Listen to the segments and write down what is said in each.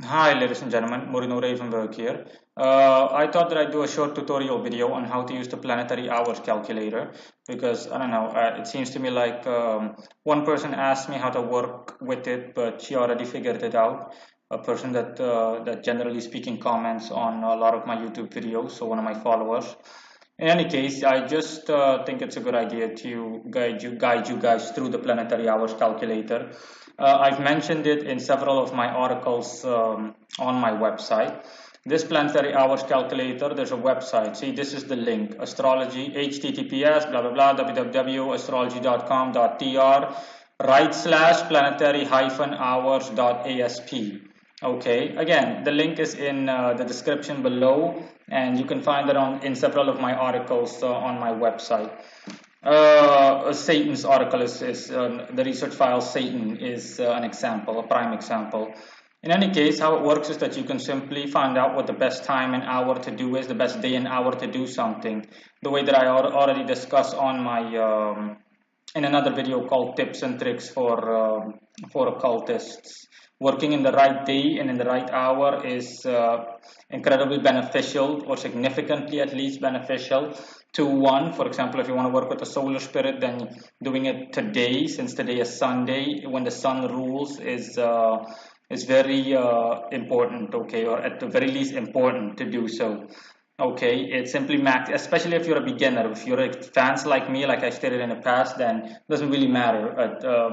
Hi ladies and gentlemen, Morino Ravenberg here. I thought that I'd do a short tutorial video on how to use the planetary hours calculator because I don't know, it seems to me like one person asked me how to work with it, but she already figured it out. A person that generally speaking comments on a lot of my YouTube videos, so one of my followers. In any case, I just think it's a good idea to guide you guys through the planetary hours calculator. I've mentioned it in several of my articles on my website. This planetary hours calculator, there's a website. See, this is the link: astrology, https blah blah blah www.astrology.com.tr/planetary-hours.asp. Okay, again, the link is in the description below, and you can find it in several of my articles on my website. Satan's article is the research file. Satan is an example, a prime example. In any case, how it works is that you can simply find out what the best time and hour to do is, the best day and hour to do something. The way that I already discussed on my in another video called Tips and Tricks for Occultists. Working in the right day and in the right hour is incredibly beneficial, or significantly at least beneficial to one. For example, if you want to work with the solar spirit, then doing it today, since today is Sunday, when the sun rules, is very important, okay, or at the very least important to do so. Okay, it's simply max, especially if you're a beginner. If you're advanced like me, like I stated in the past, then it doesn't really matter.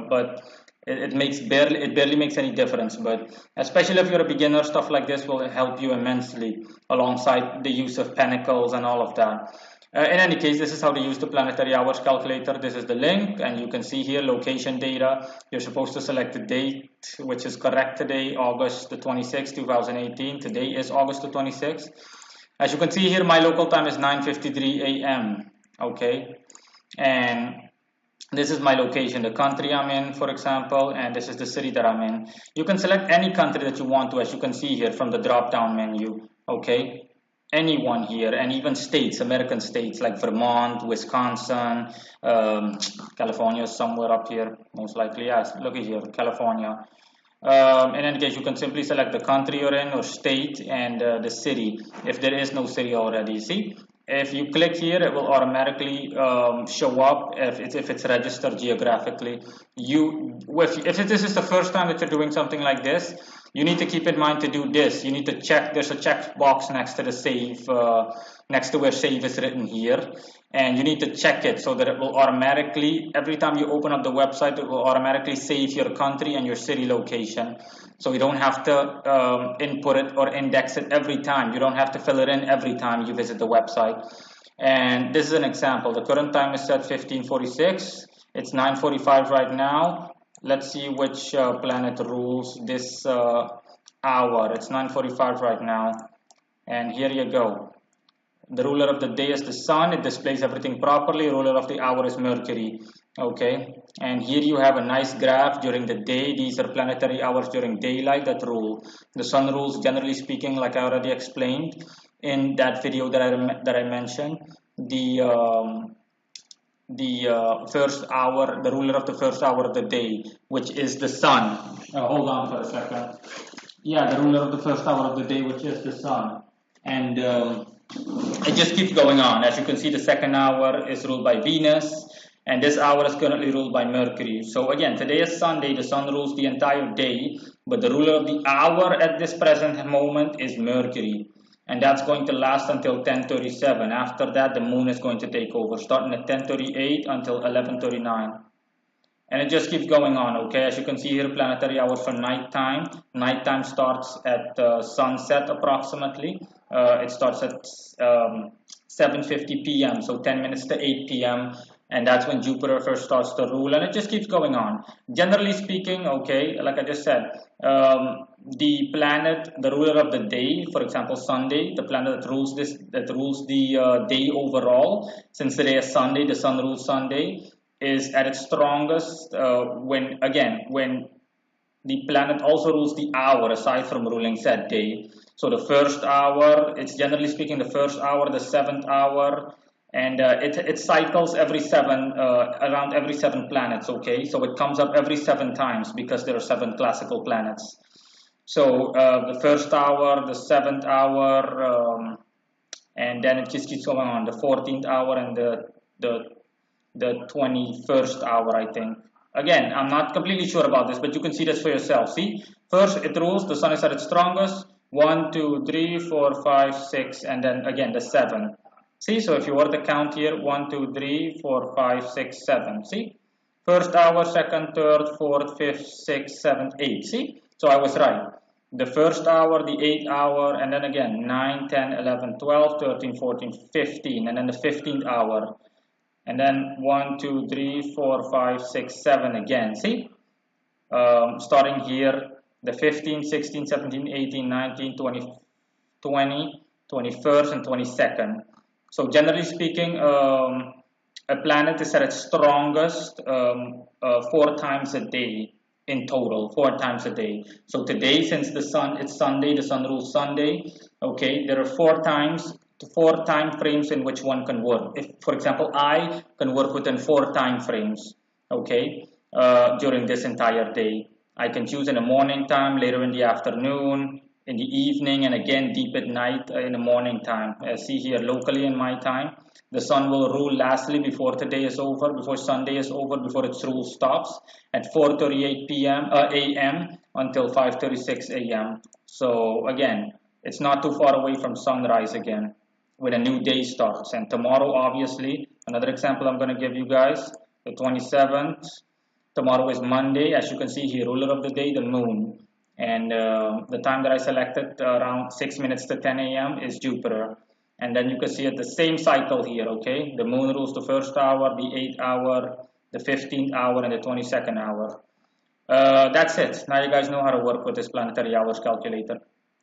But it barely makes any difference. But especially if you're a beginner, stuff like this will help you immensely, alongside the use of pentacles and all of that. In any case, this is how to use the planetary hours calculator. This is the link, and you can see here location data. You're supposed to select the date, which is correct today, August the 26th, 2018. Today is August the 26th. As you can see here, my local time is 9:53 a.m. Okay, and this is my location, the country I'm in, for example, and this is the city that I'm in. You can select any country that you want to, as you can see here from the drop-down menu. Okay, anyone here, and even states, American states like Vermont, Wisconsin, California, somewhere up here, most likely. Yes, look at here, California. In any case, you can simply select the country you're in, or state, and the city, if there is no city already. See, if you click here, it will automatically show up if it's registered geographically. If this is the first time that you're doing something like this, you need to keep in mind to do this. You need to check. There's a check box next to the save, next to where save is written here, and you need to check it so that it will automatically, every time you open up the website, it will automatically save your country and your city location. So you don't have to input it or index it every time. You don't have to fill it in every time you visit the website. And this is an example. The current time is set 1546. It's 9:45 right now. Let's see which planet rules this hour. It's 9:45 right now. And here you go. The ruler of the day is the sun. It displays everything properly. Ruler of the hour is Mercury. Okay, and here you have a nice graph during the day. These are planetary hours during daylight that rule. The sun rules, generally speaking, like I already explained in that video that I mentioned. The first hour, the ruler of the first hour of the day, which is the sun. Hold on for a second. Yeah, the ruler of the first hour of the day, which is the sun. And it just keeps going on. As you can see, the second hour is ruled by Venus, and this hour is currently ruled by Mercury. So again, today is Sunday. The sun rules the entire day, but the ruler of the hour at this present moment is Mercury. And that's going to last until 10:37. After that, the moon is going to take over, starting at 10:38 until 11:39. And it just keeps going on, okay? As you can see here, planetary hours for nighttime. Nighttime starts at sunset approximately. It starts at 7:50 p.m., so 10 minutes to 8 p.m., and that's when Jupiter first starts to rule, and it just keeps going on. Generally speaking, okay, like I just said, the planet, the ruler of the day, for example, Sunday, the planet that rules the day overall, since today is Sunday, the sun rules Sunday, is at its strongest when the planet also rules the hour, aside from ruling said day. So the first hour, it's generally speaking the first hour, the seventh hour, and it cycles around every 7 planets. Okay, so it comes up every 7 times because there are 7 classical planets. So the first hour, the seventh hour, and then it just keeps going on. The 14th hour and the the 21st hour, I think. Again, I'm not completely sure about this, but you can see this for yourself. See, first it rules, the sun is at its strongest, 1, 2, 3, 4, 5, 6, and then again the 7. See, so if you were to count here, 1, 2, 3, 4, 5, 6, 7. See, first hour, second, third, fourth, fifth, sixth, seventh, eighth. See, so I was right. The first hour, the 8th hour, and then again 9, 10, 11, 12, 13, 14, 15, and then the 15th hour. And then 1, 2, 3, 4, 5, 6, 7 again. See, starting here, the 15, 16, 17, 18, 19, 20, 20, 21st, and 22nd. So generally speaking, a planet is at its strongest 4 times a day in total, 4 times a day. So today, since the sun, it's Sunday, the sun rules Sunday. Okay, there are 4 time frames in which one can work. If, for example, I can work within 4 time frames. Okay, during this entire day, I can choose in the morning time, later in the afternoon, in the evening, and again deep at night in the morning time. See here, locally in my time, the sun will rule lastly before today is over, before Sunday is over, before its rule stops at 4:38 p.m. a.m. until 5:36 a.m. So again, it's not too far away from sunrise again when a new day starts. And tomorrow, obviously, another example I'm going to give you guys, the 27th. Tomorrow is Monday. As you can see here, ruler of the day, the moon. And the time that I selected, around 6 minutes to 10 a.m. is Jupiter. And then you can see it the same cycle here, okay? The moon rules the first hour, the 8th hour, the 15th hour, and the 22nd hour. That's it. Now you guys know how to work with this planetary hours calculator.